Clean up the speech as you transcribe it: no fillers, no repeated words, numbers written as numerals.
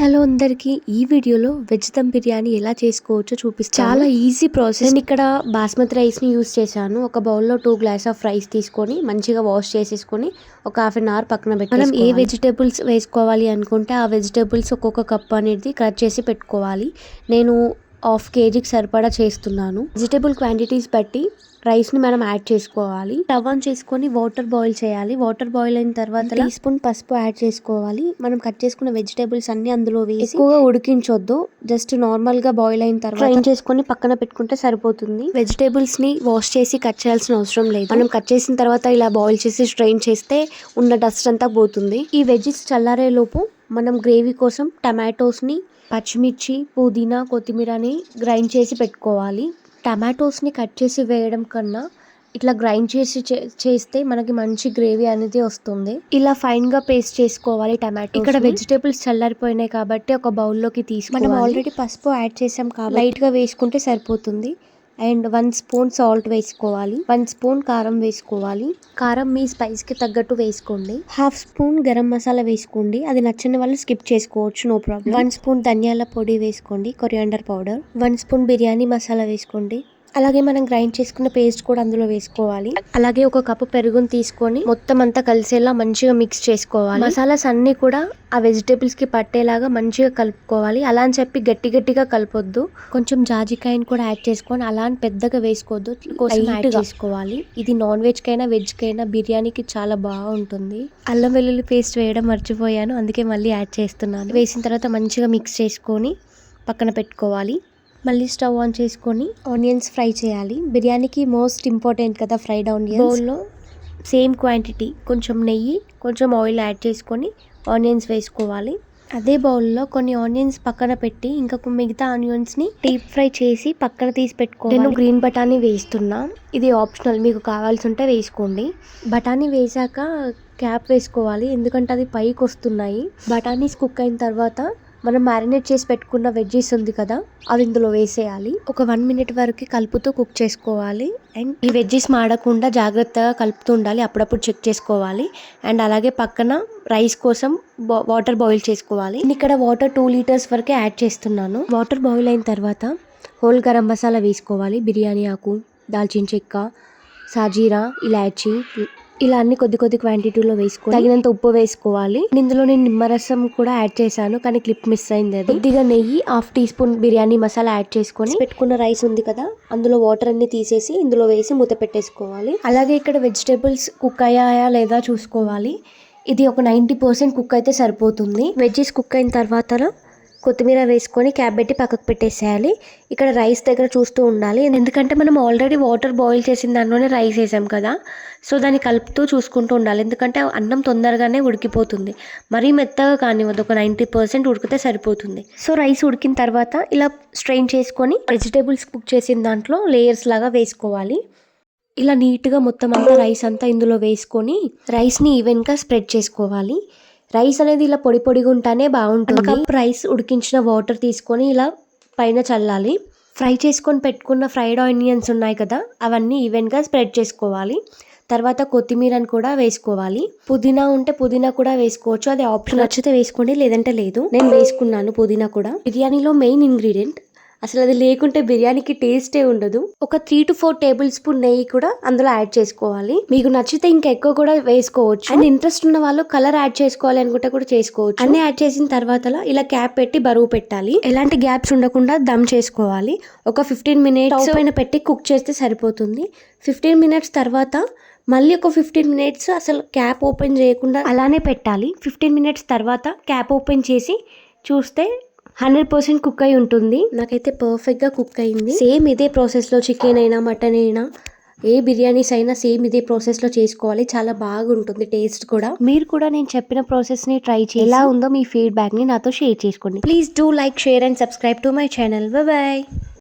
Hello అందరికీ, ఈ వీడియోలో వెజ్ దమ్ బిర్యానీ ఎలా చేసుకోవచ్చో చూపిస్తాను. చాలా ఈజీ ప్రాసెస్. నేను ఇక్కడ బాస్మతి రైస్ని యూస్ చేశాను. ఒక బౌల్లో 2 గ్లాస్ ఆఫ్ రైస్ తీసుకొని మంచిగా వాష్ చేసేసుకొని ఒక హాఫ్ అన్ అవర్ పక్కన పెట్టేసుకోవాలి. మనం ఏ వెజిటేబుల్స్ వేసుకోవాలి అనుకుంటే ఆ వెజిటేబుల్స్ ఒక్కొక్క కప్ అనేది కట్ చేసి పెట్టుకోవాలి. నేను 1/2 kgకి సరిపడా చేస్తున్నాను. వెజిటేబుల్ క్వాంటిటీస్ బట్టి రైస్ని మనం యాడ్ చేసుకోవాలి. స్టవ్ ఆన్ చేసుకొని వాటర్ బాయిల్ చేయాలి. వాటర్ బాయిల్ అయిన తర్వాత టీ స్పూన్ పసుపు యాడ్ చేసుకోవాలి. మనం కట్ చేసుకున్న వెజిటేబుల్స్ అన్ని అందులో వేసి ఎక్కువగా ఉడికించొద్దు. జస్ట్ నార్మల్ గా బాయిల్ అయిన తర్వాత ఫ్రై చేసుకొని పక్కన పెట్టుకుంటే సరిపోతుంది. వెజిటేబుల్స్ ని వాష్ చేసి కట్ చేయాల్సిన అవసరం లేదు. మనం కట్ చేసిన తర్వాత ఇలా బాయిల్ చేసి స్ట్రెయిన్ చేస్తే ఉన్న డస్ట్ అంతా పోతుంది. ఈ వెజ్జెస్ చల్లారే లోపు మనం గ్రేవీ కోసం టమాటోస్ ని, పచ్చిమిర్చి, పుదీనా, కొత్తిమీరని గ్రైండ్ చేసి పెట్టుకోవాలి. టమాటోస్ని కట్ చేసి వేయడం కన్నా ఇట్లా గ్రైండ్ చేసి చేస్తే మనకి మంచి గ్రేవీ అనేది వస్తుంది. ఇలా ఫైన్ గా పేస్ట్ చేసుకోవాలి టమాటో. ఇక్కడ వెజిటేబుల్స్ చల్లారిపోయినాయి కాబట్టి ఒక బౌల్లోకి తీసుకోవాలి. మనం ఆల్రెడీ పసుపు యాడ్ చేసాం కాబట్టి లైట్ గా వేసుకుంటే సరిపోతుంది. అండ్ 1 స్పూన్ సాల్ట్ వేసుకోవాలి. 1 స్పూన్ కారం వేసుకోవాలి. కారం మీ స్పైస్కి తగ్గట్టు వేసుకోండి. 1/2 స్పూన్ గరం మసాలా వేసుకోండి. అది నచ్చని వాళ్ళు స్కిప్ చేసుకోవచ్చు, నో ప్రాబ్లం. 1 స్పూన్ ధనియాల పొడి వేసుకోండి, coriander powder. 1 spoon biryani masala వేసుకోండి. అలాగే మనం గ్రైండ్ చేసుకున్న పేస్ట్ కూడా అందులో వేసుకోవాలి. అలాగే ఒక కప్పు పెరుగుని తీసుకొని మొత్తం అంతా కలిసేలా మంచిగా మిక్స్ చేసుకోవాలి. మసాలాస్ అన్ని కూడా ఆ వెజిటేబుల్స్ కి పట్టేలాగా మంచిగా కలుపుకోవాలి. అలా అని చెప్పి గట్టిగా కలపొద్దు. కొంచెం జాజికాయని కూడా యాడ్ చేసుకొని అలా అని పెద్దగా వేసుకోవద్దు, కోసం యాడ్ చేసుకోవాలి. ఇది నాన్ వెజ్ కైనా వెజ్ కైనా బిర్యానీకి చాలా బాగుంటుంది. అల్లం వెల్లుల్లి పేస్ట్ వేయడం మర్చిపోయాను, అందుకే మళ్ళీ యాడ్ చేస్తున్నాను. వేసిన తర్వాత మంచిగా మిక్స్ చేసుకొని పక్కన పెట్టుకోవాలి. మళ్ళీ స్టవ్ ఆన్ చేసుకొని ఆనియన్స్ ఫ్రై చేయాలి. బిర్యానీకి మోస్ట్ ఇంపార్టెంట్ కదా ఫ్రైడ్ ఆనియన్స్. బౌల్లో సేమ్ క్వాంటిటీ కొంచెం నెయ్యి, కొంచెం ఆయిల్ యాడ్ చేసుకొని ఆనియన్స్ వేసుకోవాలి. అదే బౌల్లో కొన్ని ఆనియన్స్ పక్కన పెట్టి ఇంకొక మిగతా ఆనియన్స్ని డీప్ ఫ్రై చేసి పక్కన తీసి పెట్టుకోవాలి. నేను గ్రీన్ బఠానీ వేస్తున్నా, ఇది ఆప్షనల్, మీకు కావాల్సి ఉంటే వేసుకోండి. బఠానీ వేసాక క్యాప్ వేసుకోవాలి, ఎందుకంటే అది పైకి వస్తున్నాయి. బఠానీస్ కుక్ అయిన తర్వాత మనం మ్యారినేట్ చేసి పెట్టుకున్న వెజ్జెస్ ఉంది కదా, అది ఇందులో వేసేయాలి. ఒక 1 minute వరకు కలుపుతూ కుక్ చేసుకోవాలి. అండ్ ఈ వెజ్జెస్ మాడకుండా జాగ్రత్తగా కలుపుతూ ఉండాలి, అప్పుడప్పుడు చెక్ చేసుకోవాలి. అండ్ అలాగే పక్కన రైస్ కోసం వాటర్ బాయిల్ చేసుకోవాలి. నేను ఇక్కడ వాటర్ 2 liters వరకే యాడ్ చేస్తున్నాను. వాటర్ బాయిల్ అయిన తర్వాత హోల్ గరం మసాలా వేసుకోవాలి. బిర్యానీ ఆకు, దాల్చిన చెక్క, సాజీరా, ఇలాచీ, ఇలా అన్ని కొద్ది క్వాంటిటీలో వేసుకోవాలి. తగినంత ఉప్పు వేసుకోవాలి. ఇందులో నేను నిమ్మరసం కూడా యాడ్ చేశాను, కానీ క్లిప్ మిస్ అయింది. అది కొద్దిగా నెయ్యి, 1/2 teaspoon బిర్యానీ మసాలా యాడ్ చేసుకొని పెట్టుకున్న రైస్ ఉంది కదా, అందులో వాటర్ అన్ని తీసేసి ఇందులో వేసి మూత పెట్టేసుకోవాలి. అలాగే ఇక్కడ వెజిటేబుల్స్ కుక్ అయ్యాయా లేదా చూసుకోవాలి. ఇది ఒక 90% కుక్ అయితే సరిపోతుంది. వెజ్జెస్ కుక్ అయిన తర్వాత కొత్తిమీర వేసుకొని క్యాప్ పెట్టి పక్కకు పెట్టేసేయాలి. ఇక్కడ రైస్ దగ్గర చూస్తూ ఉండాలి, ఎందుకంటే మనం ఆల్రెడీ వాటర్ బాయిల్ చేసిన దాంట్లోనే రైస్ వేసాం కదా, సో దాన్ని కలుపుతూ చూసుకుంటూ ఉండాలి. ఎందుకంటే అన్నం తొందరగానే ఉడికిపోతుంది. మరీ మెత్తగా కానివ్వద్దు, ఒక 90% ఉడికితే సరిపోతుంది. సో రైస్ ఉడికిన తర్వాత ఇలా స్ట్రెయిన్ చేసుకొని వెజిటేబుల్స్ కుక్ చేసిన దాంట్లో లేయర్స్ లాగా వేసుకోవాలి. ఇలా నీట్గా మొత్తం అంతా రైస్ అంతా ఇందులో వేసుకొని రైస్ని ఈవెన్గా స్ప్రెడ్ చేసుకోవాలి. రైస్ అనేది ఇలా పొడిగా ఉంటేనే బాగుంటుంది. కప్ రైస్ ఉడికించిన వాటర్ తీసుకొని ఇలా పైన చల్లాలి. ఫ్రై చేసుకొని పెట్టుకున్న ఫ్రైడ్ ఆనియన్స్ ఉన్నాయి కదా, అవన్నీ ఈవెన్గా స్ప్రెడ్ చేసుకోవాలి. తర్వాత కొత్తిమీరని కూడా వేసుకోవాలి. పుదీనా ఉంటే పుదీనా కూడా వేసుకోవచ్చు, అది ఆప్షన్, నచ్చితే వేసుకోండి లేదంటే లేదు. నేను వేసుకున్నాను పుదీనా కూడా. బిర్యానీలో మెయిన్ ఇంగ్రీడియంట్, అసలు అది లేకుంటే బిర్యానీకి టేస్టే ఉండదు. ఒక 3 to 4 tablespoon నెయ్యి కూడా అందులో యాడ్ చేసుకోవాలి. మీకు నచ్చితే ఇంకా ఎక్కువ కూడా వేసుకోవచ్చు. అండ్ ఇంట్రెస్ట్ ఉన్న వాళ్ళు కలర్ యాడ్ చేసుకోవాలి అనుకుంటే కూడా చేసుకోవచ్చు. అన్ని యాడ్ చేసిన తర్వాత ఇలా క్యాప్ పెట్టి బరువు పెట్టాలి. ఎలాంటి గ్యాప్స్ ఉండకుండా దమ్ చేసుకోవాలి. ఒక 15 minutes పైన పెట్టి కుక్ చేస్తే సరిపోతుంది. 15 minutes తర్వాత మళ్ళీ ఒక 15 minutes అసలు క్యాప్ ఓపెన్ చేయకుండా అలానే పెట్టాలి. 15 minutes తర్వాత క్యాప్ ఓపెన్ చేసి చూస్తే 100% కుక్ అయి ఉంటుంది. నాకైతే పర్ఫెక్ట్గా కుక్ అయింది. సేమ్ ఇదే ప్రాసెస్లో చికెన్ అయినా మటన్ అయినా ఏ బిర్యానీస్ అయినా సేమ్ ఇదే ప్రాసెస్లో చేసుకోవాలి. చాలా బాగుంటుంది టేస్ట్ కూడా. మీరు కూడా నేను చెప్పిన ప్రాసెస్ని ట్రై చేసి ఎలా ఉందో మీ ఫీడ్బ్యాక్ని నాతో షేర్ చేసుకోండి. Please do like, share and subscribe to my channel. Bye.